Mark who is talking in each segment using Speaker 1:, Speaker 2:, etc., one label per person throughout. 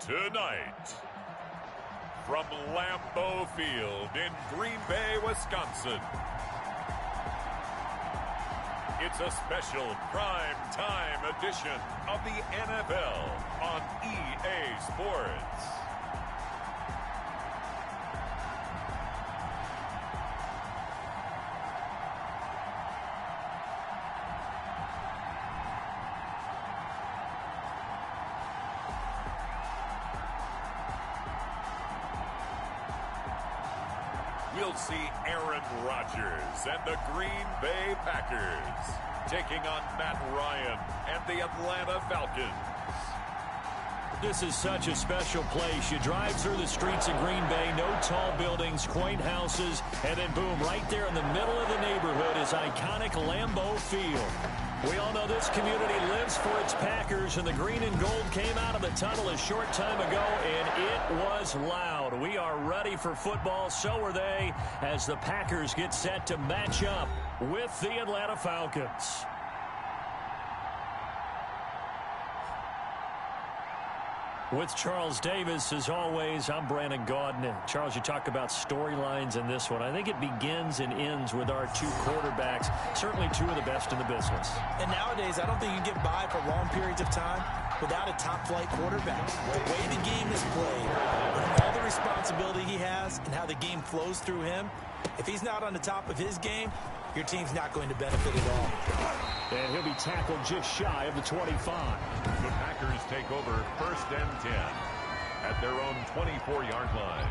Speaker 1: Tonight, from Lambeau Field in Green Bay, Wisconsin, it's a special prime time edition of the NFL on EA Sports. We'll see Aaron Rodgers and the Green Bay Packers taking on Matt Ryan and the Atlanta Falcons.
Speaker 2: This is such a special place. You drive through the streets of Green Bay, no tall buildings, quaint houses, and then boom, right there in the middle of the neighborhood is iconic Lambeau Field. We all know this community lives for its Packers, and the green and gold came out of the tunnel a short time ago, and it was loud. We are ready for football, so are they, as the Packers get set to match up with the Atlanta Falcons. With Charles Davis, as always, I'm Brandon Gaudin. Charles, you talk about storylines in this one. I think it begins and ends with our two quarterbacks, certainly two of the best in the business.
Speaker 3: And nowadays, I don't think you can get by for long periods of time without a top-flight quarterback. The way the game is played, and all the responsibility he has, and how the game flows through him, if he's not on the top of his game, your team's not going to benefit at all.
Speaker 2: And he'll be tackled just shy of the 25.
Speaker 1: The Packers take over 1st and 10 at their own 24-yard line.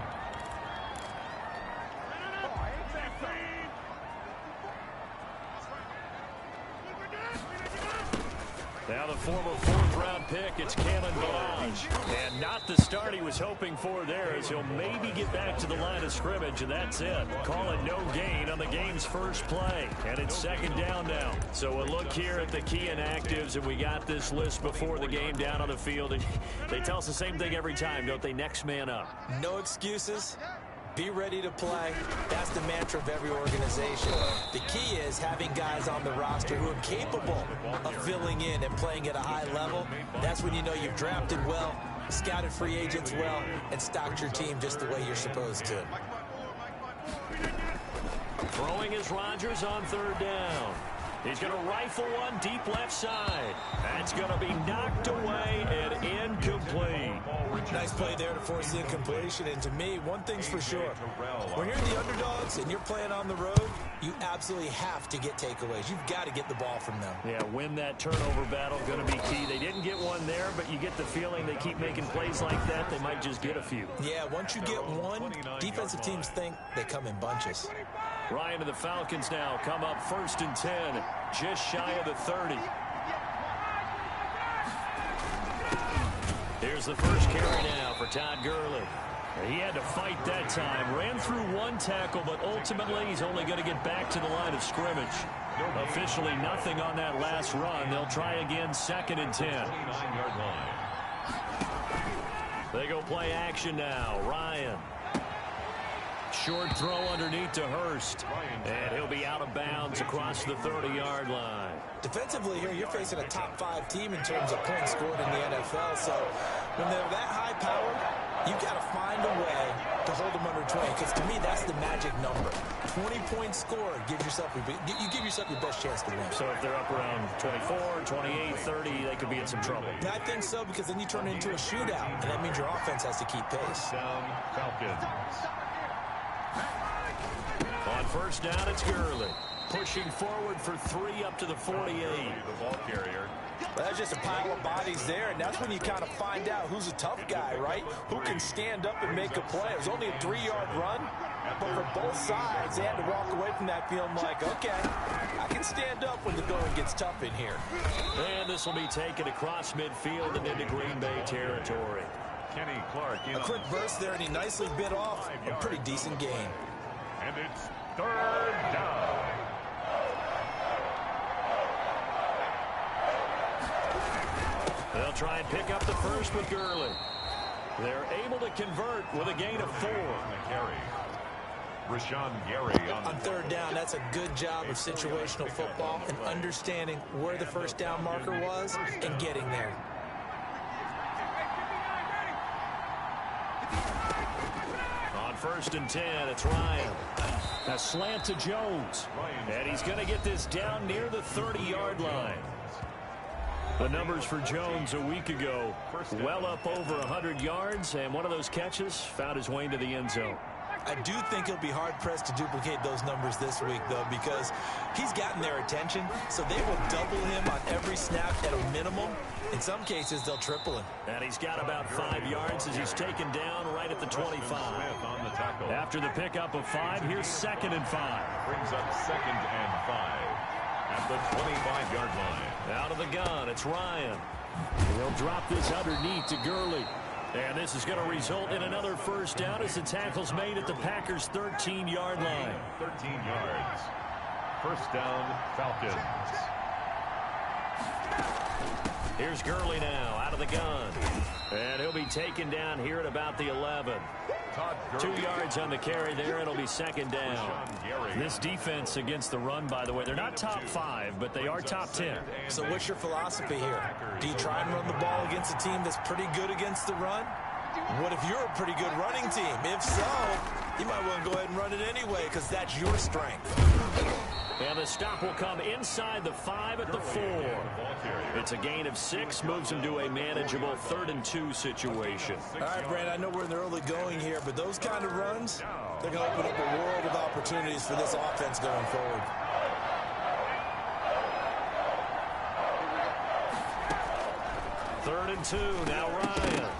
Speaker 2: Now the former fourth-round pick, it's Kalen Ballage. And not the start he was hoping for there, as he'll maybe get back to the line of scrimmage, and that's it. Call it no gain on the game's first play. And it's 2nd down now. So a look here at the key inactives, and we got this list before the game down on the field. And they tell us the same thing every time, don't they? Next man up.
Speaker 3: No excuses. Be ready to play. That's the mantra of every organization. The key is having guys on the roster who are capable of filling in and playing at a high level. That's when you know you've drafted well, scouted free agents well, and stocked your team just the way you're supposed to.
Speaker 2: Throwing is Rodgers on 3rd down. He's going to rifle one deep left side. That's going to be knocked away and incomplete.
Speaker 3: Nice play there to force the incompletion. And to me, one thing's for sure. When you're the underdogs and you're playing on the road, you absolutely have to get takeaways. You've got to get the ball from them.
Speaker 2: Yeah, win that turnover battle, going to be key. They didn't get one there, but you get the feeling they keep making plays like that, they might just get a few.
Speaker 3: Yeah, once you get one, defensive teams think they come in bunches.
Speaker 2: Ryan and the Falcons now come up 1st and 10, just shy of the 30. Here's the first carry now for Todd Gurley. He had to fight that time. Ran through one tackle, but ultimately he's only going to get back to the line of scrimmage. Officially nothing on that last run. They'll try again 2nd and 10.
Speaker 1: 29-yard line.
Speaker 2: They go play action now. Ryan. Short throw underneath to Hurst. And he'll be out of bounds across the 30-yard line.
Speaker 3: Defensively here, you're facing a top-5 team in terms of points scored in the NFL. So when they're that high-powered, you've got to find a way to hold them under 20. Because to me, that's the magic number. 20-point score, you give yourself your best chance to win.
Speaker 2: So if they're up around 24, 28, 30, they could be in some trouble.
Speaker 3: I think so, because then you turn it into a shootout, and that means your offense has to keep pace.
Speaker 1: Down Falcons.
Speaker 2: On 1st down, it's Gurley. Pushing forward for 3 up to the 48.
Speaker 1: The ball carrier.
Speaker 3: Well, there's just a pile of bodies there, and that's when you kind of find out who's a tough guy, right? Who can stand up and make a play. It was only a 3-yard run, but for both sides, they had to walk away from that feeling like, okay, I can stand up when the going gets tough in here.
Speaker 2: And this will be taken across midfield and into Green Bay territory.
Speaker 1: Kenny Clark.
Speaker 3: A quick burst there, and he nicely bit off a pretty decent gain.
Speaker 1: And it's 3rd down.
Speaker 2: They'll try and pick up the first with Gurley. They're able to convert with a gain of 4.
Speaker 1: Rashawn Gary
Speaker 3: on 3rd down. That's a good job of situational football and understanding where the first down marker was and getting there.
Speaker 2: On 1st and 10, it's Ryan. A slant to Jones. And he's going to get this down near the 30-yard line. The numbers for Jones a week ago, well up over 100 yards, and one of those catches found his way into the end zone.
Speaker 3: I do think he'll be hard-pressed to duplicate those numbers this week, though, because he's gotten their attention, so they will double him on every snap at a minimum. In some cases, they'll triple him.
Speaker 2: And he's got about 5 yards as he's taken down right at the 25. After the pickup of 5, here's 2nd and 5.
Speaker 1: Brings up 2nd and 5 at the 25-yard line.
Speaker 2: Out of the gun, it's Ryan. He'll drop this underneath to Gurley. And this is going to result in another first down as the tackle's made at the Packers' 13-yard line.
Speaker 1: 13 yards. First down, Falcons.
Speaker 2: Here's Gurley now, out of the gun. And he'll be taken down here at about the 11. 2 yards on the carry there. It'll be 2nd down. This defense against the run, by the way, they're not top 5, but they are top 10.
Speaker 3: So what's your philosophy here? Do you try and run the ball against a team that's pretty good against the run? What if you're a pretty good running team? If so, you might want to go ahead and run it anyway because that's your strength.
Speaker 2: And the stop will come inside the 5 at the 4. It's a gain of 6, moves him to a manageable 3rd and 2 situation.
Speaker 3: All right, Brand, I know we're in the early going here, but those kind of runs, they're going to open up a world of opportunities for this offense going forward.
Speaker 2: Third and 2, now Ryan.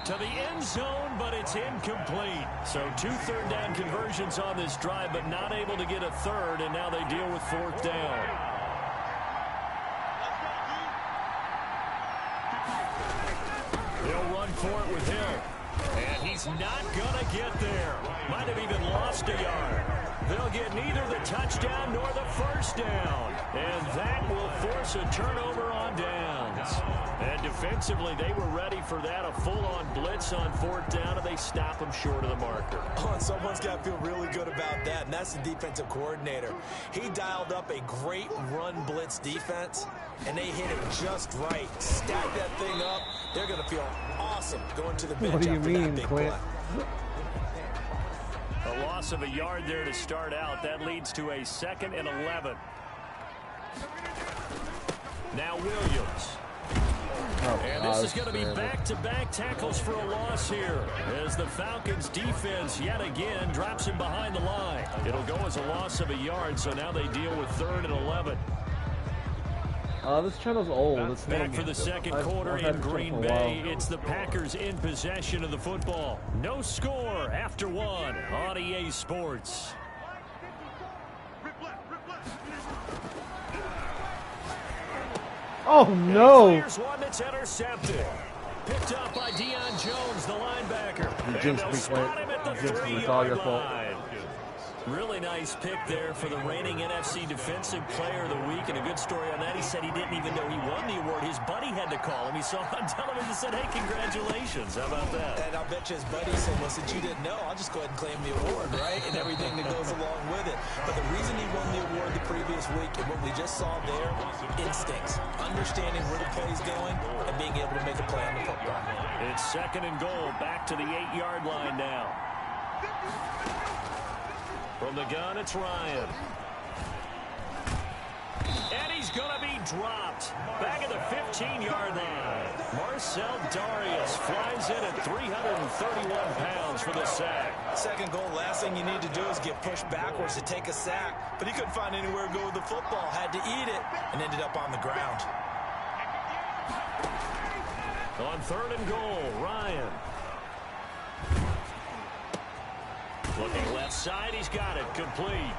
Speaker 2: To the end zone, but it's incomplete. So 2 third-down conversions on this drive, but not able to get a third, and now they deal with 4th down. They'll run for it with him. And he's not going to get there. Might have even lost a yard. They'll get neither the touchdown nor the first down. And that will force a turnover on downs. And defensively, they were ready for that. A full-on blitz on 4th down, and they stop him short of the marker.
Speaker 3: Oh, and someone's got to feel really good about that, and that's the defensive coordinator. He dialed up a great run blitz defense, and they hit it just right. Stack that thing up. They're going to feel awesome going to the bench.
Speaker 4: What do you
Speaker 3: after
Speaker 4: mean,
Speaker 3: that big
Speaker 4: Clint?
Speaker 3: play.
Speaker 2: A loss of a yard there to start out. That leads to a 2nd and 11. Now Williams. And this is going to be back-to-back tackles for a loss here as the Falcons defense yet again drops him behind the line. It'll go as a loss of a yard, so now they deal with 3rd and 11.
Speaker 4: This channel's old. It's
Speaker 2: back for the second quarter in Green Bay. It's the Packers in possession of the football. No score after 1 on EA Sports.
Speaker 4: Oh, no.
Speaker 2: Here's one that's intercepted. Picked up by Deion Jones, the linebacker.
Speaker 4: You jinxed me,
Speaker 2: spot him at the
Speaker 4: Clint.
Speaker 2: 3-yard line. Really nice pick there for the reigning NFC Defensive Player of the Week, and a good story on that. He said he didn't even know he won the award. His buddy had to call him. He saw him on television and said, hey, congratulations. How about that?
Speaker 3: And I'll bet you his buddy said, well, since you didn't know, I'll just go ahead and claim the award, right? And everything that goes along with it. But the reason he won the award the previous week and what we just saw there, instincts, understanding where the play's going and being able to make a play on the football.
Speaker 2: It's 2nd and goal, back to the 8-yard line now. From the gun, it's Ryan. And he's going to be dropped. Back at the 15-yard line. Marcel Darius flies in at 331 pounds for the sack.
Speaker 3: Second goal, last thing you need to do is get pushed backwards to take a sack. But he couldn't find anywhere to go with the football. Had to eat it and ended up on the ground.
Speaker 2: On 3rd and goal, Ryan. Looking left side, he's got it, complete.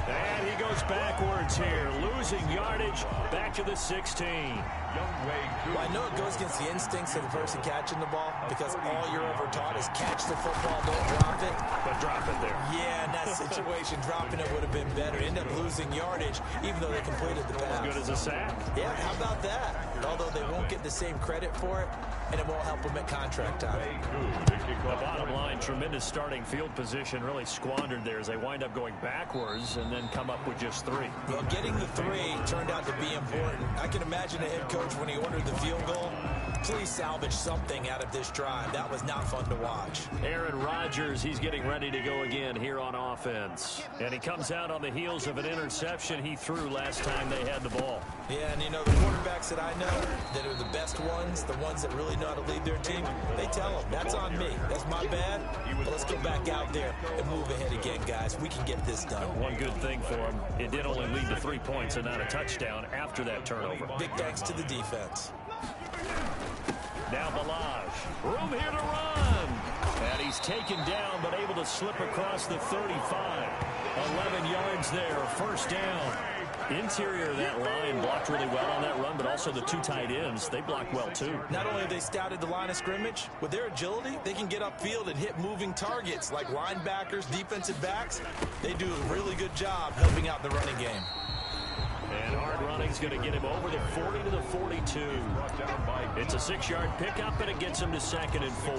Speaker 2: And he goes backwards here, losing yardage, back to the 16.
Speaker 3: Well, I know it goes against the instincts of the person catching the ball because all you're ever taught is catch the football, don't drop it.
Speaker 2: But drop it there.
Speaker 3: Yeah, in that situation, dropping it would have been better. End up losing yardage, even though they completed the pass.
Speaker 2: As good as a sack.
Speaker 3: Yeah, how about that? Although they won't get the same credit for it, and it won't help them at contract time.
Speaker 2: The bottom line, tremendous starting field position, really squandered there as they wind up going backwards and then come up with just 3.
Speaker 3: Well, getting the 3 turned out to be important. I can imagine a head coach when he ordered the field goal, Please salvage something out of this drive. That was not fun to watch.
Speaker 2: Aaron Rodgers, he's getting ready to go again here on offense. And he comes out on the heels of an interception he threw last time they had the ball.
Speaker 3: Yeah, and you know, the quarterbacks that I know that are the best ones, the ones that really know how to lead their team, they tell them, that's on me. That's my bad. But let's go back out there and move ahead again, guys. We can get this done.
Speaker 2: One good thing for him, it did only lead to 3 points and not a touchdown after that turnover.
Speaker 3: Big thanks to the defense.
Speaker 2: Now Balaj, room here to run. And he's taken down, but able to slip across the 35. 11 yards there, first down. Interior of that line blocked really well on that run, but also the 2 tight ends, they blocked well too.
Speaker 3: Not only have they scouted the line of scrimmage, with their agility, they can get upfield and hit moving targets like linebackers, defensive backs. They do a really good job helping out the running game.
Speaker 2: And hard running's going to get him over the 40 to the 42. It's a 6-yard pickup, and it gets him to 2nd and 4.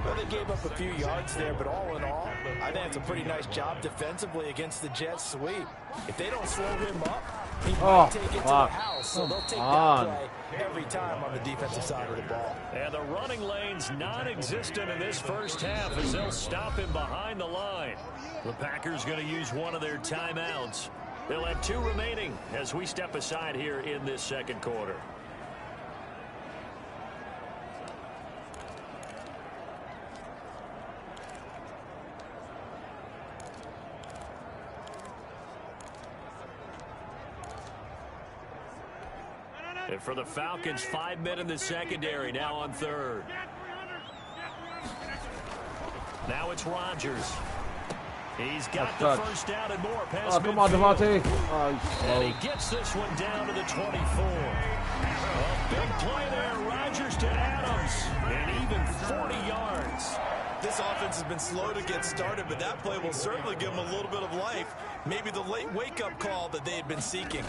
Speaker 3: Well, they gave up a few yards there, but all in all, I think it's a pretty nice job defensively against the Jets sweep. If they don't slow him up, he might take it to the house. So they'll take that play every time on the defensive side of the ball.
Speaker 2: And the running lane's non-existent in this first half as they'll stop him behind the line. The Packers going to use one of their timeouts. They'll have 2 remaining as we step aside here in this second quarter. And for the Falcons, 5 men in the secondary, now on 3rd. Now it's Rodgers. He's got the first down and more. Pass
Speaker 4: come on, Devontae.
Speaker 2: And he gets this one down to the 24. A big play there. Rodgers to Adams. And even 40 yards.
Speaker 3: This offense has been slow to get started, but that play will certainly give them a little bit of life. Maybe the late wake-up call that they had been seeking.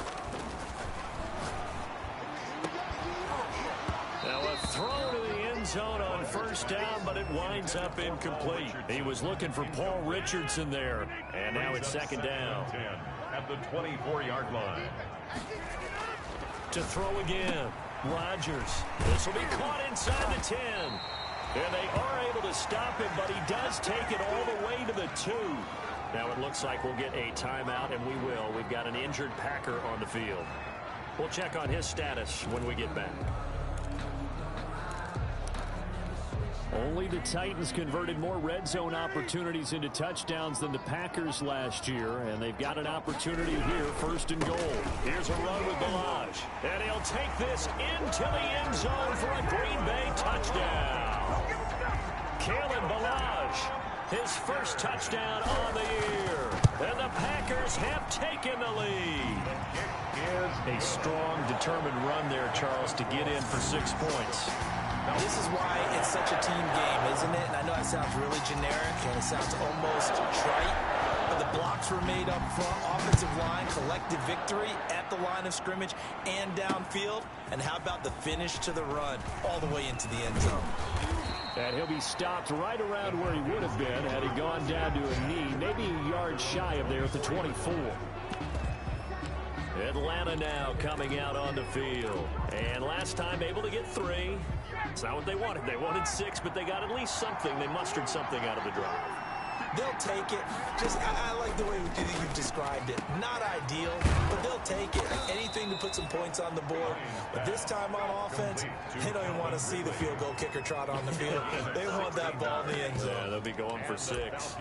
Speaker 2: Now a throw to the end zone on first down, but it winds up incomplete. He was looking for Paul Richardson there. And now it's 2nd down.
Speaker 1: At the 24-yard line.
Speaker 2: To throw again. Rodgers. This will be caught inside the 10. And they are able to stop him, but he does take it all the way to the 2. Now it looks like we'll get a timeout, and we will. We've got an injured Packer on the field. We'll check on his status when we get back. Only the Titans converted more red zone opportunities into touchdowns than the Packers last year, and they've got an opportunity here, 1st and goal. Here's a run with Balaj, and he'll take this into the end zone for a Green Bay touchdown. Kalen Balaj, his first touchdown on the year, and the Packers have taken the lead. A strong, determined run there, Charles, to get in for 6 points.
Speaker 3: This is why it's such a team game, isn't it? And I know it sounds really generic and it sounds almost trite, but the blocks were made up front, offensive line, collective victory at the line of scrimmage and downfield. And how about the finish to the run all the way into the end zone?
Speaker 2: And he'll be stopped right around where he would have been had he gone down to a knee, maybe a yard shy of there at the 24. Atlanta now coming out on the field. And last time able to get 3. It's not what they wanted. They wanted 6, but they got at least something. They mustered something out of the drive.
Speaker 3: They'll take it. I like the way you've described it. Not ideal, but they'll take it. Anything to put some points on the board. But this time on offense, they don't even want to see the field goal kicker trot on the field. They want that ball in the end zone.
Speaker 2: Yeah, they'll be going for 6.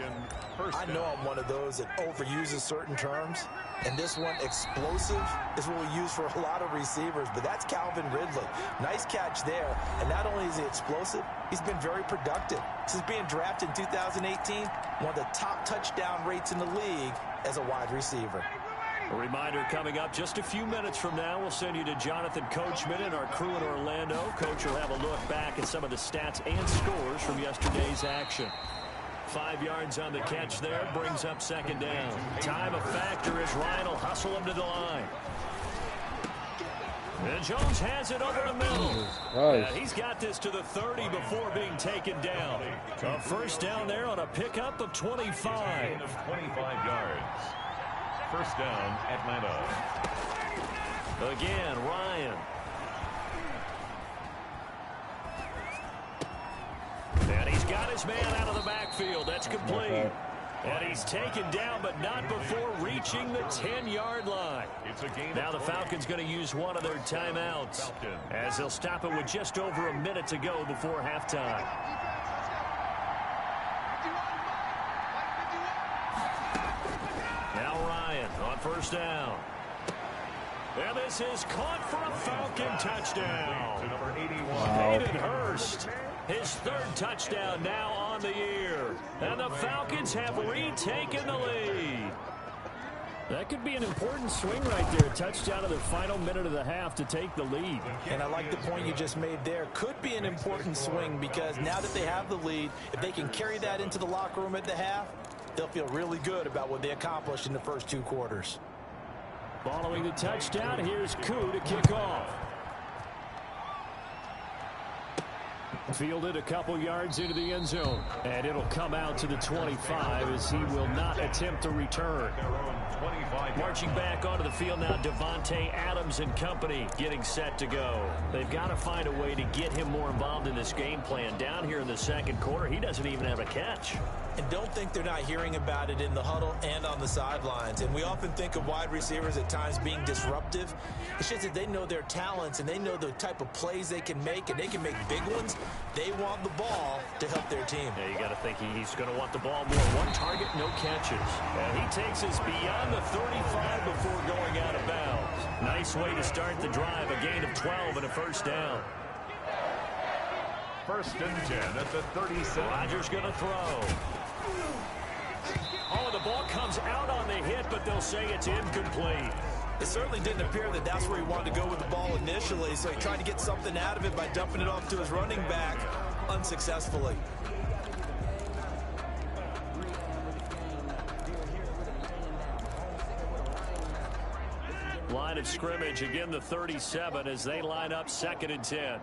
Speaker 3: I know I'm one of those that overuses certain terms. And this one, explosive, is what we use for a lot of receivers. But that's Calvin Ridley. Nice catch there. And not only is he explosive, he's been very productive. Since being drafted in 2018, one of the top touchdown rates in the league as a wide receiver.
Speaker 2: A reminder coming up just a few minutes from now. We'll send you to Jonathan Coachman and our crew in Orlando. Coach will have a look back at some of the stats and scores from yesterday's action. 5 yards on the catch there, brings up 2nd down. Time a factor as Ryan will hustle him to the line. And Jones has it over the middle.
Speaker 4: Nice.
Speaker 2: He's got this to the 30 before being taken down. A first down there on a pickup of 25.
Speaker 1: 25 yards. First down, Atlanta.
Speaker 2: Again, Ryan. Got his man out of the backfield. That's complete. And he's taken down, but not before reaching the 10-yard line. Now the Falcons going to use one of their timeouts, as they'll stop it with just over a minute to go before halftime. Now Ryan on first down. And this is caught for a Falcon touchdown. Hayden Hurst, his third touchdown now on the year. And the Falcons have retaken the lead. That could be an important swing right there. Touchdown in the final minute of the half to take the lead.
Speaker 3: And I like the point you just made there. Could be an important swing because now that they have the lead, if they can carry that into the locker room at the half, they'll feel really good about what they accomplished in the first 2 quarters.
Speaker 2: Following the touchdown, here's Koo to kick off. Fielded a couple yards into the end zone. And it'll come out to the 25 as he will not attempt to return. Marching back onto the field now, Devontae Adams and company getting set to go. They've got to find a way to get him more involved in this game plan. Down here in the second quarter, he doesn't even have a catch.
Speaker 3: And don't think they're not hearing about it in the huddle and on the sidelines. And we often think of wide receivers at times being disruptive. It's just that they know their talents and they know the type of plays they can make, and they can make big ones. They want the ball to help their team.
Speaker 2: Yeah, you got to think he's going to want the ball more. One target, no catches. And he takes us beyond the 35 before going out of bounds. Nice way to start the drive. A gain of 12 and a first down.
Speaker 1: First and 10 at the 37.
Speaker 2: Rodgers going to throw. Oh, the ball comes out on the hit, but they'll say it's incomplete.
Speaker 3: It certainly didn't appear that that's where he wanted to go with the ball initially, so he tried to get something out of it by dumping it off to his running back unsuccessfully.
Speaker 2: Line of scrimmage, again the 37 as they line up 2nd and 10.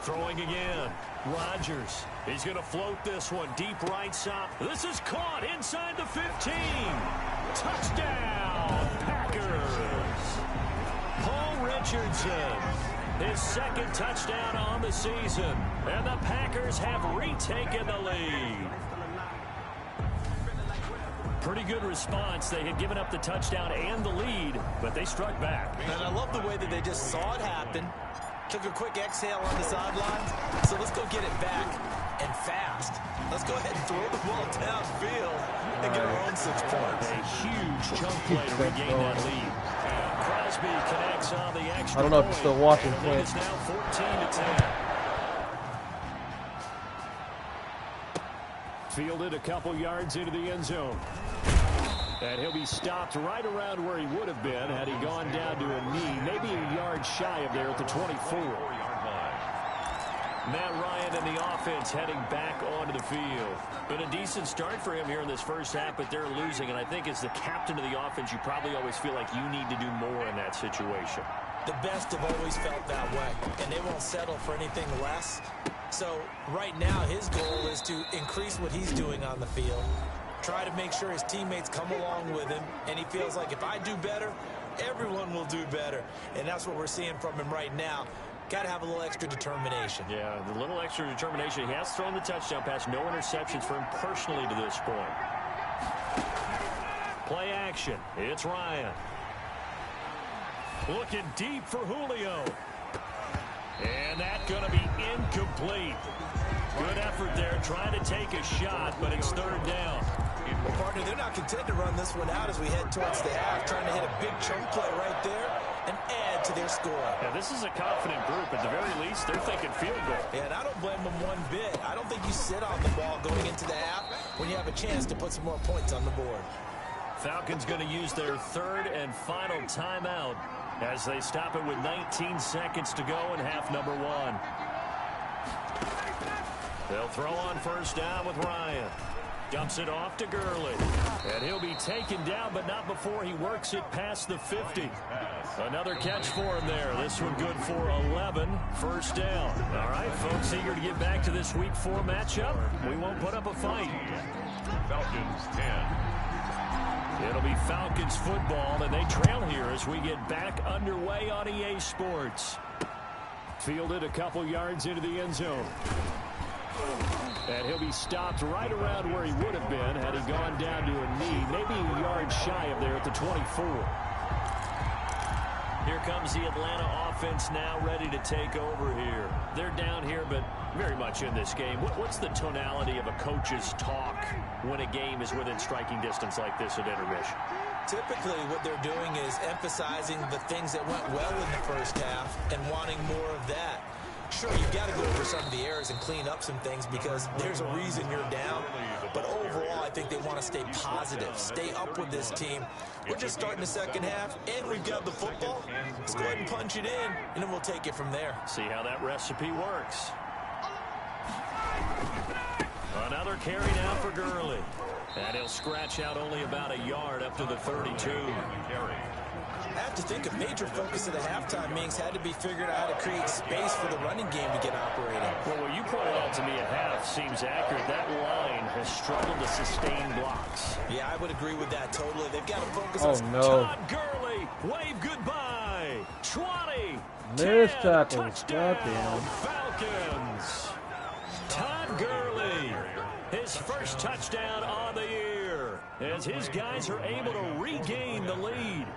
Speaker 2: Throwing again. Rodgers. He's going to float this one deep right side. This is caught inside the 15. Touchdown, Packers. Paul Richardson, his 2nd touchdown on the season. And the Packers have retaken the lead. Pretty good response. They had given up the touchdown and the lead, but they struck back.
Speaker 3: And I love the way that they just saw it happen. Took a quick exhale on the sidelines. So let's go get it back, and fast. Let's go ahead and throw the ball downfield and get our own 6 points.
Speaker 2: A huge chunk play to regain that lead. Crosby connects on the extra.
Speaker 4: I don't know if you're still watching.
Speaker 2: It's now 14-10. Fielded a couple yards into the end zone. And he'll be stopped right around where he would have been had he gone down to a knee, maybe a yard shy of there at the 24-yard line. Matt Ryan and the offense heading back onto the field. Been a decent start for him here in this first half, but they're losing. And I think as the captain of the offense, you probably always feel like you need to do more in that situation.
Speaker 3: The best have always felt that way, and they won't settle for anything less. So right now his goal is to increase what he's doing on the field. Try to make sure his teammates come along with him, and he feels like if I do better, everyone will do better. And that's what we're seeing from him right now. Got to have a little extra determination.
Speaker 2: Yeah, the little extra determination. He has thrown the touchdown pass. No interceptions for him personally to this point. Play action. It's Ryan. Looking deep for Julio. And that's going to be incomplete. Good effort there, trying to take a shot, but it's 3rd down.
Speaker 3: Well, partner, they're not content to run this one out as we head towards the half, trying to hit a big chunk play right there and add to their score.
Speaker 2: Yeah, this is a confident group. At the very least, they're thinking field goal.
Speaker 3: Yeah, and I don't blame them one bit. I don't think you sit on the ball going into the half when you have a chance to put some more points on the board.
Speaker 2: Falcons going to use their 3rd and final timeout as they stop it with 19 seconds to go in half number 1. They'll throw on first down with Ryan. Dumps it off to Gurley. And he'll be taken down, but not before he works it past the 50. Another catch for him there. This one good for 11. First down. All right, folks, eager to get back to this Week 4 matchup. We won't put up a fight.
Speaker 1: Falcons 10.
Speaker 2: It'll be Falcons football, and they trail here as we get back underway on EA Sports. Fielded a couple yards into the end zone. And he'll be stopped right around where he would have been had he gone down to a knee, maybe a yard shy of there at the 24. Here comes the Atlanta offense now ready to take over here. They're down here, but very much in this game. What's the tonality of a coach's talk when a game is within striking distance like this at intermission?
Speaker 3: Typically, what they're doing is emphasizing the things that went well in the first half and wanting more of that. Sure, you've got to go over some of the errors and clean up some things because there's a reason you're down. But overall, I think they want to stay positive, stay up with this team. We're just starting the second half, and we've got the football. Let's go ahead and punch it in, and then we'll take it from there.
Speaker 2: See how that recipe works. Another carry now for Gurley. And he'll scratch out only about a yard up to the 32.
Speaker 3: I have to think a major focus of the halftime meetings had to be figured out how to create space for the running game to get operating.
Speaker 2: Well, what you pointed out to me at half seems accurate. That line has struggled to sustain blocks.
Speaker 3: Yeah, I would agree with that totally. They've got to focus on...
Speaker 2: Todd Gurley, wave goodbye. 20.
Speaker 4: Missed
Speaker 2: 10,
Speaker 4: tackles.
Speaker 2: touchdown,
Speaker 4: Goddamn.
Speaker 2: Falcons. Todd Gurley, his first touchdown on the year, as his guys are able to regain the lead.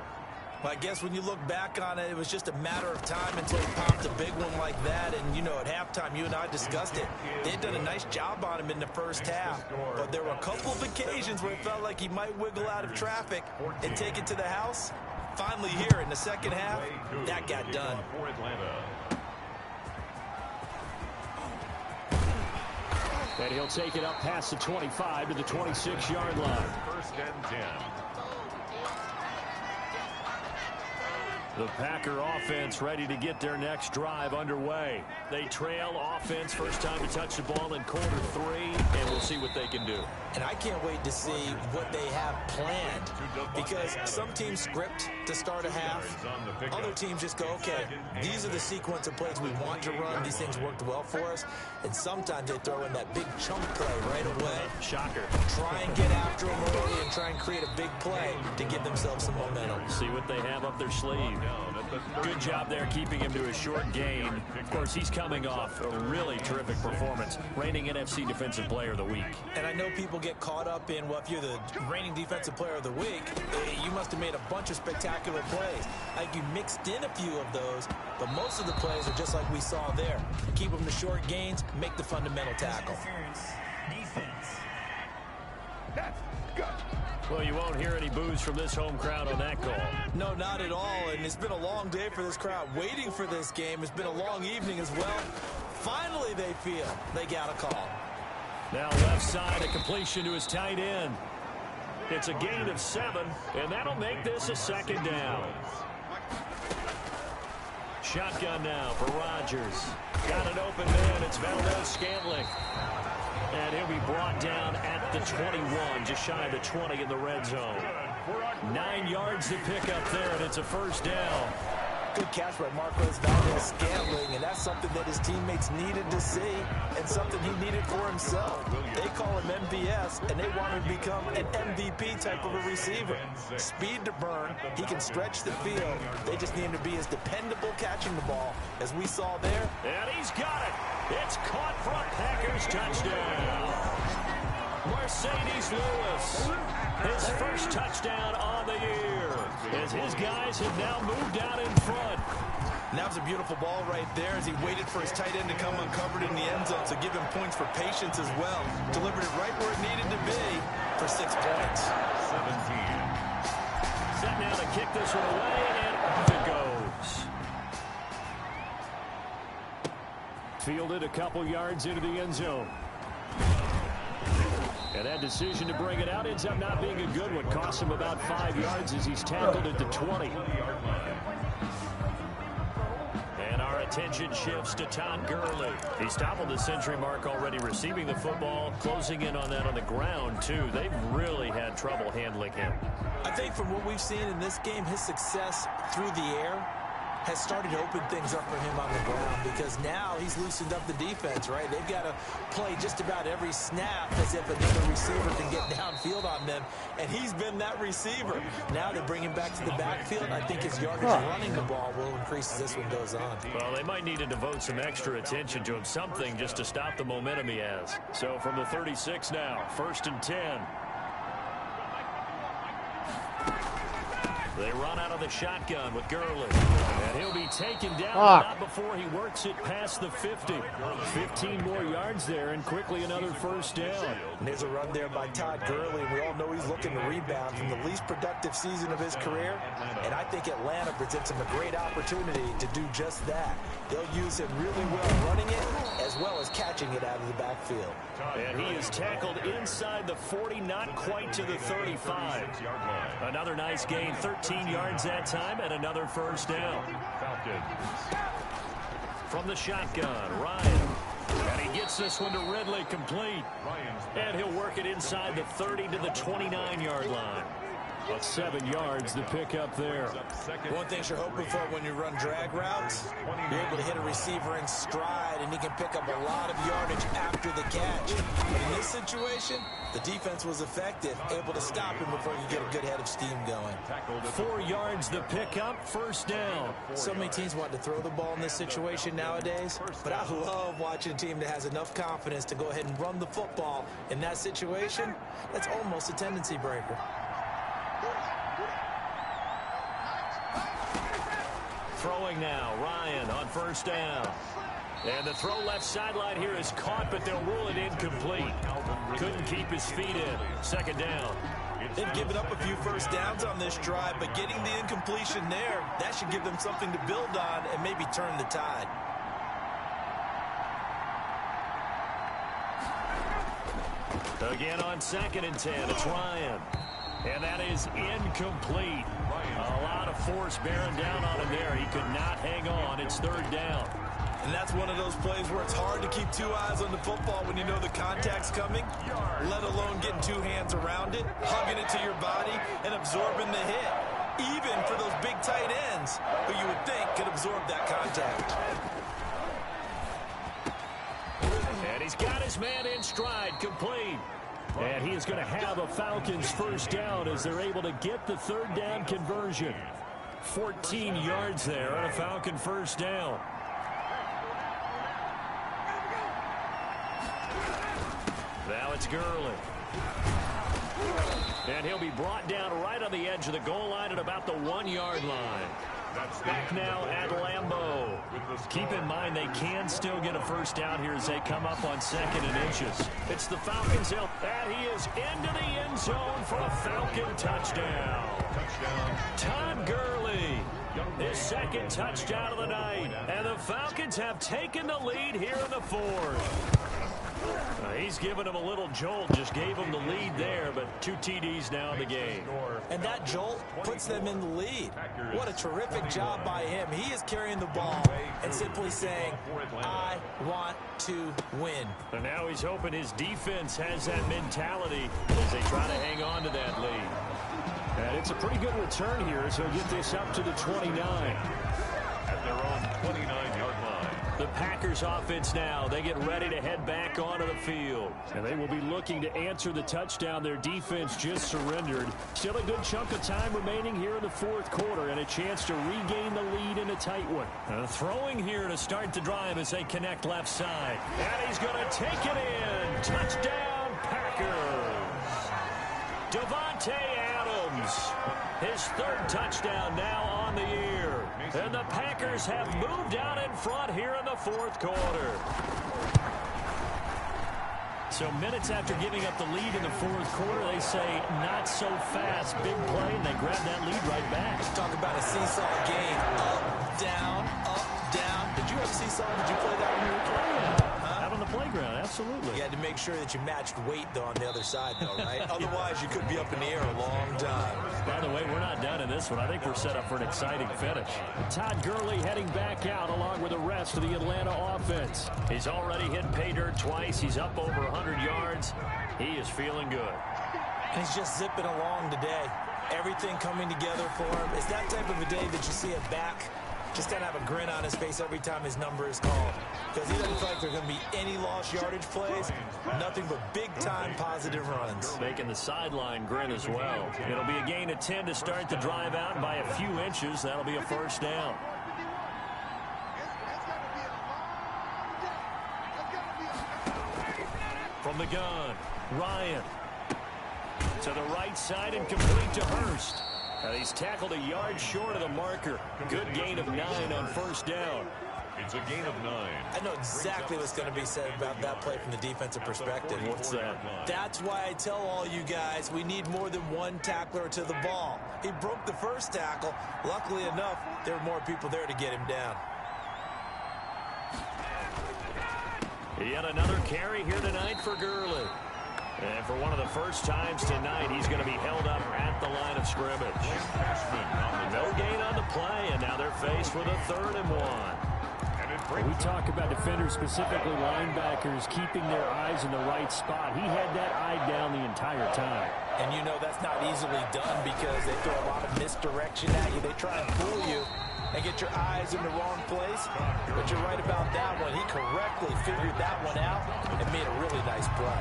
Speaker 3: Well, I guess when you look back on it, it was just a matter of time until he popped a big one like that. And, you know, at halftime, you and I discussed it. They'd done a nice job on him in the first half. But there were a couple of occasions where it felt like he might wiggle out of traffic and take it to the house. Finally here in the second half, that got done.
Speaker 2: And he'll take it up past the 25 to the 26-yard line.
Speaker 1: First and 10.
Speaker 2: The Packer offense ready to get their next drive underway. They trail offense first time to touch the ball in quarter 3, and we'll see what they can do.
Speaker 3: And I can't wait to see what they have planned, because some teams script to start a half. Other teams just go, okay, these are the sequence of plays we want to run. These things worked well for us. And sometimes they throw in that big chunk play right away.
Speaker 2: Shocker.
Speaker 3: Try and get after them early and try and create a big play to give themselves some momentum.
Speaker 2: See what they have up their sleeve. Good job there keeping him to a short gain. Of course, he's coming off a really terrific performance, reigning NFC Defensive Player of the Week.
Speaker 3: And I know people get caught up in, well, if you're the reigning Defensive Player of the Week, you must have made a bunch of spectacular plays. Like you mixed in a few of those, but most of the plays are just like we saw there. Keep them to short gains, make the fundamental tackle.
Speaker 5: Defense.
Speaker 2: Well, you won't hear any boos from this home crowd on that call.
Speaker 3: No, not at all. And it's been a long day for this crowd waiting for this game. It's been a long evening as well. Finally, they feel they got a call.
Speaker 2: Now left side, a completion to his tight end. It's a gain of 7, and that'll make this a second down. Shotgun now for Rodgers. Got an open man. It's Valdez-Scantling. And he'll be brought down at the 21, just shy of the 20 in the red zone. 9 yards to pick up there, and it's a first down.
Speaker 3: Good catch by Marquez Valdez-Scantling, and that's something that his teammates needed to see and something he needed for himself. They call him MVS, and they want him to become an MVP type of a receiver. Speed to burn. He can stretch the field. They just need him to be as dependable catching the ball as we saw there.
Speaker 2: And he's got it. It's caught for a Packers touchdown. Mercedes Lewis, his first touchdown on the year, as his guys have now moved out in front.
Speaker 3: And that was a beautiful ball right there as he waited for his tight end to come uncovered in the end zone, so give him points for patience as well. Delivered it right where it needed to be for 6 points.
Speaker 1: 17.
Speaker 2: Set now to kick this one away, and off it goes. Fielded a couple yards into the end zone. And that decision to bring it out ends up not being a good one. Costs him about 5 yards as he's tackled at the 20. And our attention shifts to Todd Gurley. He's toppled the century mark already, receiving the football, closing in on that on the ground, too. They've really had trouble handling him.
Speaker 3: I think from what we've seen in this game, his success through the air has started to open things up for him on the ground because now he's loosened up the defense, right? They've got to play just about every snap as if another receiver can get downfield on them, and he's been that receiver. Now they bring him back to the backfield. I think his yardage running the ball will increase as this one goes on.
Speaker 2: Well, they might need to devote some extra attention to him, something just to stop the momentum he has. So from the 36 now, 1st and 10. They run out of the shotgun with Gurley. And he'll be taken down, but not before he works it past the 50. 15 more yards there, and quickly another 1st down.
Speaker 3: And there's a run there by Todd Gurley. We all know he's looking to rebound from the least productive season of his career. And I think Atlanta presents him a great opportunity to do just that. They'll use him really well running it as well as catching it out of the backfield.
Speaker 2: And he is tackled inside the 40, not quite to the 35. Another nice gain, 13 yards that time, and another 1st down. From the shotgun, Ryan. And he gets this one to Ridley, complete. And he'll work it inside the 30 to the 29-yard line. 7 yards the pick up there.
Speaker 3: One thing you're hoping for when you run drag routes, you're able to hit a receiver in stride, and he can pick up a lot of yardage after the catch. But in this situation, the defense was effective, able to stop him before you get a good head of steam going.
Speaker 2: 4 yards the pickup, 1st down.
Speaker 3: So many teams want to throw the ball in this situation nowadays, but I love watching a team that has enough confidence to go ahead and run the football. In that situation, that's almost a tendency breaker.
Speaker 2: Throwing now, Ryan on 1st down. And the throw left sideline here is caught, but they'll rule it incomplete. Couldn't keep his feet in. 2nd down.
Speaker 3: They've given up a few 1st downs on this drive, but getting the incompletion there, that should give them something to build on and maybe turn the tide.
Speaker 2: Again on 2nd and 10, it's Ryan. And that is incomplete. A lot of force bearing down on him there. He could not hang on. It's 3rd down.
Speaker 3: And that's one of those plays where it's hard to keep 2 eyes on the football when you know the contact's coming, let alone getting 2 hands around it, hugging it to your body, and absorbing the hit. Even for those big tight ends who you would think could absorb that contact.
Speaker 2: And he's got his man in stride, complete. And he is going to have a Falcons 1st down as they're able to get the 3rd down conversion. 14 yards there on a Falcon 1st down. Now it's Gurley. And he'll be brought down right on the edge of the goal line at about the 1-yard line. Back now at Lambeau. Keep in mind they can still get a 1st down here as they come up on 2nd and inches. It's the Falcons, and he is into the end zone for a Falcon touchdown. Todd Gurley, his 2nd touchdown of the night. And the Falcons have taken the lead here in the 4th. He's given him a little jolt, just gave him the lead there, but 2 TDs now in the game.
Speaker 3: And that jolt puts them in the lead. What a terrific job by him. He is carrying the ball and simply saying, I want to win.
Speaker 2: And now he's hoping his defense has that mentality as they try to hang on to that lead. And it's a pretty good return here as he'll get this up to the 29.
Speaker 1: At their own 29-yard line.
Speaker 2: The Packers offense now, they get ready to head back onto the field. And they will be looking to answer the touchdown their defense just surrendered. Still a good chunk of time remaining here in the 4th quarter and a chance to regain the lead in a tight one. Throwing here to start the drive as they connect left side. And he's going to take it in. Touchdown, Packers. Devontae Adams, his 3rd touchdown now on the year. And the Packers have moved out in front here in the 4th quarter. So minutes after giving up the lead in the 4th quarter, they say not so fast. Big play, and they grab that lead right back.
Speaker 3: Talk about a seesaw game. Up, down, up, down. Did you have a seesaw? Did you play that when you were playing?
Speaker 2: Out on the playground, absolutely.
Speaker 3: You had to make sure that you matched weight, though, on the other side, though, right? Otherwise, you could be up in the air a long time.
Speaker 2: By the way, we're not done in this one. I think we're set up for an exciting finish. Todd Gurley heading back out along with the rest of the Atlanta offense. He's already hit pay dirt twice. He's up over 100 yards. He is feeling good.
Speaker 3: And he's just zipping along today. Everything coming together for him. It's that type of a day that you see a back just going to have a grin on his face every time his number is called, because he doesn't feel like there's going to be any lost yardage plays, nothing but big-time positive runs.
Speaker 2: Making the sideline grin as well. It'll be a gain of 10 to start the drive out, and by a few inches, that'll be a first down. From the gun, Ryan. To the right side and complete to Hurst. He's tackled a yard short of the marker. Good gain of 9 on first down.
Speaker 1: It's a gain of 9.
Speaker 3: I know exactly what's going to be said about that play from the defensive perspective.
Speaker 2: What's that?
Speaker 3: That's why I tell all you guys we need more than one tackler to the ball. He broke the first tackle. Luckily enough, there were more people there to get him down.
Speaker 2: Yet another carry here tonight for Gurley. And for one of the first times tonight, he's going to be held up at the line of scrimmage. No gain on the play, and now they're faced with a 3rd and 1.
Speaker 5: We talk about defenders, specifically linebackers, keeping their eyes in the right spot. He had that eye down the entire time.
Speaker 3: And you know that's not easily done because they throw a lot of misdirection at you. They try and fool you and get your eyes in the wrong place. But you're right about that one. He correctly figured that one out and made a really nice play.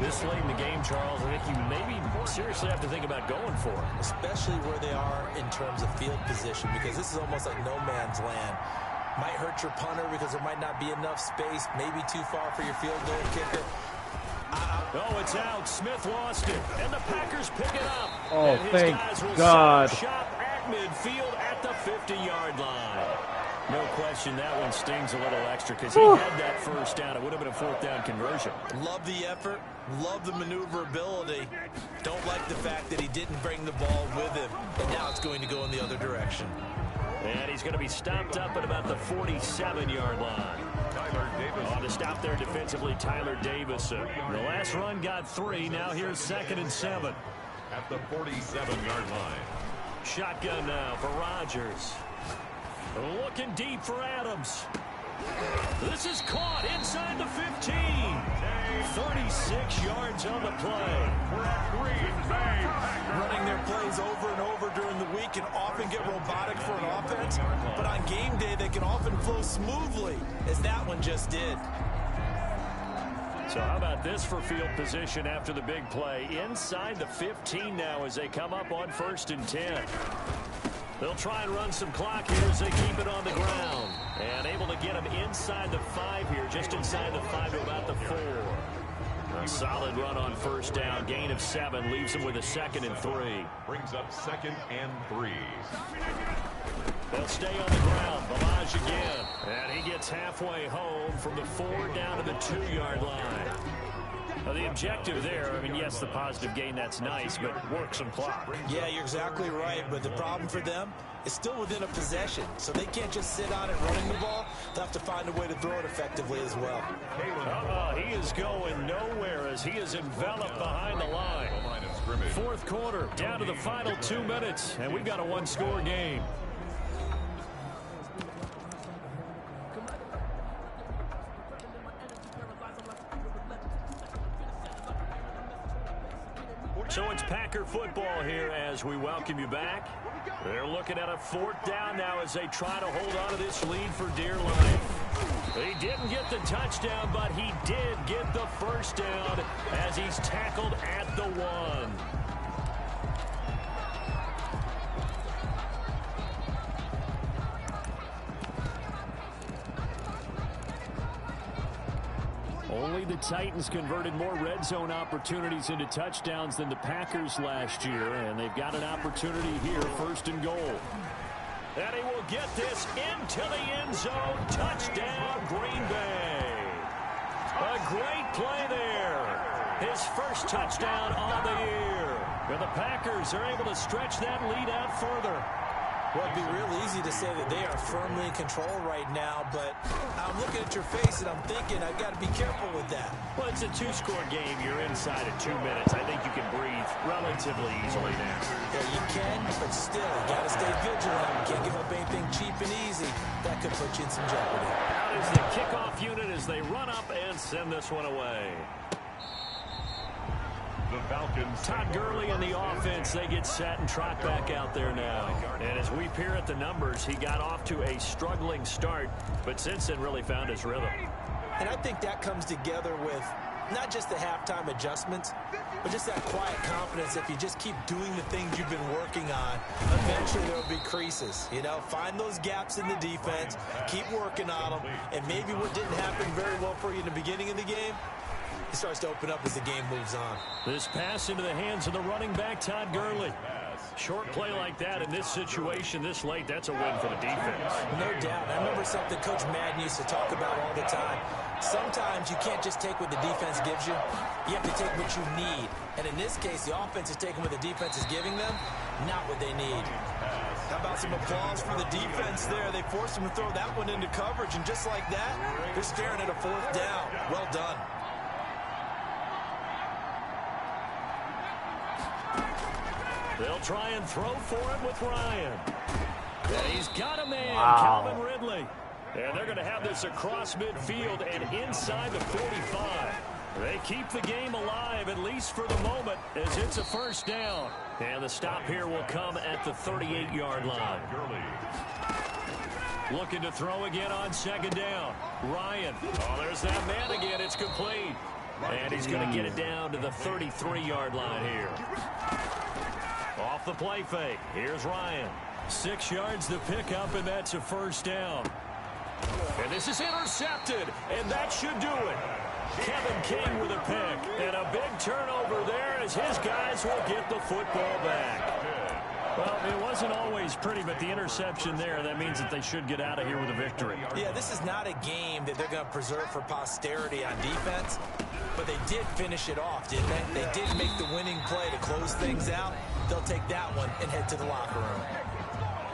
Speaker 2: This late in the game, Charles, I think you maybe seriously have to think about going for it.
Speaker 3: Especially where they are in terms of field position, because this is almost like no man's land. Might hurt your punter because there might not be enough space, maybe too far for your field goal kicker.
Speaker 2: Oh, it's out. Smith lost it, and the Packers pick it up.
Speaker 4: Oh,
Speaker 2: and his
Speaker 4: thank
Speaker 2: guys will
Speaker 4: God.
Speaker 2: shop at midfield at the 50-yard line. No question that one stings a little extra because he had that first down. It would have been a 4th down conversion.
Speaker 3: Love the effort. Love the maneuverability. Don't like the fact that he didn't bring the ball with him, and now it's going to go in the other direction.
Speaker 2: And he's going to be stopped up at about the 47-yard line. On to stop there defensively, Tyler Davison. The last run got 3. Now here's 2nd and 7.
Speaker 1: At the 47-yard line.
Speaker 2: Shotgun now for Rodgers. Looking deep for Adams. This is caught inside the 15. 36 yards on the play.
Speaker 3: Running their plays over and over during the week can often get robotic for an offense, but on game day they can often flow smoothly, as that one just did.
Speaker 2: So how about this for field position after the big play? Inside the 15 now as they come up on 1st and 10. They'll try and run some clock here as they keep it on the ground. And able to get him inside the 5 here, just inside the 5 to about the 4. A solid run on first down. Gain of 7 leaves him with a 2nd and 3.
Speaker 1: Brings up 2nd and 3.
Speaker 2: They'll stay on the ground. Balaj again. And he gets halfway home from the 4 down to the 2-yard line. Now the objective there, I mean, yes, the positive gain, that's nice, but work some clock.
Speaker 3: Yeah, you're exactly right, but the problem for them is still within a possession, so they can't just sit on it running the ball. They'll have to find a way to throw it effectively as well.
Speaker 2: He is going nowhere as he is enveloped behind the line. 4th quarter, down to the final 2 minutes, and we've got a 1-score game. So it's Packer football here as we welcome you back. They're looking at a 4th down now as they try to hold on to this lead for dear life. He didn't get the touchdown, but he did get the first down as he's tackled at the 1. Only the Titans converted more red zone opportunities into touchdowns than the Packers last year, and they've got an opportunity here, 1st and goal. And he will get this into the end zone. Touchdown, Green Bay. A great play there. His first touchdown on the year. And the Packers are able to stretch that lead out further.
Speaker 3: Well, it'd be real easy to say that they are firmly in control right now, but I'm looking at your face and I'm thinking I've got to be careful with that.
Speaker 2: Well, it's a 2-score game. You're inside of 2 minutes. I think you can breathe relatively easily now.
Speaker 3: Yeah, you can, but still, you got to stay vigilant. You can't give up anything cheap and easy. That could put you in some jeopardy.
Speaker 2: Out is the kickoff unit as they run up and send this one away.
Speaker 1: the Falcons.
Speaker 2: Todd Gurley and the offense, they get set and trot back out there now. And as we peer at the numbers, he got off to a struggling start, but since then really found his rhythm.
Speaker 3: And I think that comes together with not just the halftime adjustments, but just that quiet confidence. If you just keep doing the things you've been working on, eventually there will be creases. You know, find those gaps in the defense, keep working on them, and maybe what didn't happen very well for you in the beginning of the game, it starts to open up as the game moves on.
Speaker 2: This pass into the hands of the running back, Todd Gurley. Short play like that in this situation this late, that's a win for the defense.
Speaker 3: No doubt. I remember something Coach Madden used to talk about all the time. Sometimes you can't just take what the defense gives you. You have to take what you need. And in this case, the offense is taking what the defense is giving them, not what they need. How about some applause for the defense there? They forced him to throw that one into coverage, and just like that, they're staring at a 4th down. Well done.
Speaker 2: They'll try and throw for it with Ryan. And he's got a man,
Speaker 4: Wow.
Speaker 2: Calvin Ridley. And they're going to have this across midfield and inside the 45. They keep the game alive, at least for the moment, as it's a 1st down. And the stop here will come at the 38-yard line. Looking to throw again on 2nd down. Ryan. Oh, there's that man again. It's complete. And he's going to get it down to the 33-yard line here. Off the play fake. Here's Ryan. 6 yards to pick up, and that's a 1st down. And this is intercepted, and that should do it. Kevin King with a pick, and a big turnover there as his guys will get the football back. Well, it wasn't always pretty, but the interception there, that means that they should get out of here with a victory.
Speaker 3: Yeah, this is not a game that they're going to preserve for posterity on defense, but they did finish it off, didn't they? They did make the winning play to close things out. They'll take that one and head to the locker room.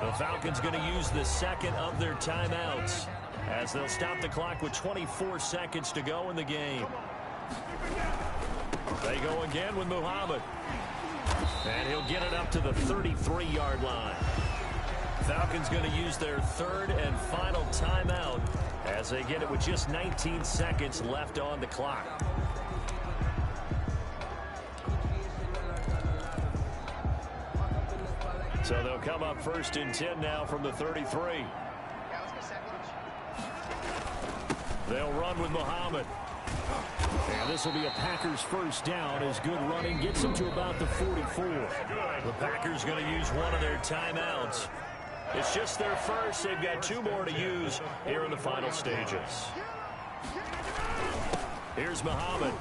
Speaker 2: The Falcons going to use the 2nd of their timeouts as they'll stop the clock with 24 seconds to go in the game. They go again with Muhammad. And he'll get it up to the 33-yard line. Falcons going to use their 3rd and final timeout as they get it with just 19 seconds left on the clock. So they'll come up 1st and 10 now from the 33. They'll run with Muhammad. And this will be a Packers 1st down as good running gets them to about the 44. The Packers going to use one of their timeouts. It's just their first. They've got 2 more to use here in the final stages. Here's Muhammad.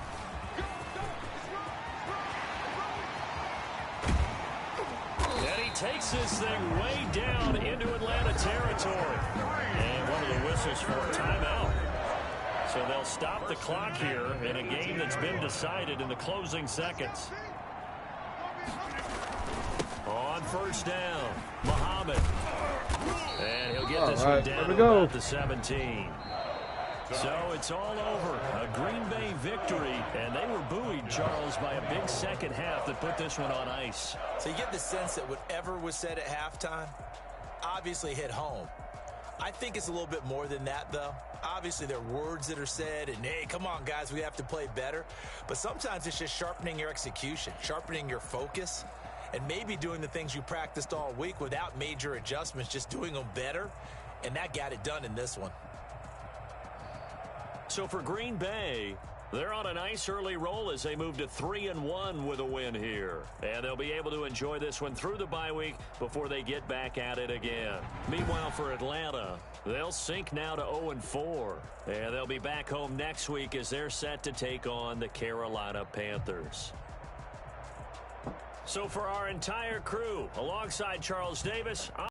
Speaker 2: And he takes this thing way down into Atlanta territory. And one of the whistles for a timeout. So they'll stop the clock here in a game that's been decided in the closing seconds. On 1st down, Muhammad. And he'll get this one down to about the 17. So it's all over. A Green Bay victory, and they were buoyed, Charles, by a big 2nd half that put this one on ice.
Speaker 3: So you get the sense that whatever was said at halftime obviously hit home. I think it's a little bit more than that, though. Obviously, there are words that are said, and, hey, come on, guys, we have to play better. But sometimes it's just sharpening your execution, sharpening your focus, and maybe doing the things you practiced all week without major adjustments, just doing them better, and that got it done in this one.
Speaker 2: So for Green Bay, they're on a nice early roll as they move to 3-1 with a win here. And they'll be able to enjoy this one through the bye week before they get back at it again. Meanwhile, for Atlanta, they'll sink now to 0-4. And they'll be back home next week as they're set to take on the Carolina Panthers. So for our entire crew, alongside Charles Davis,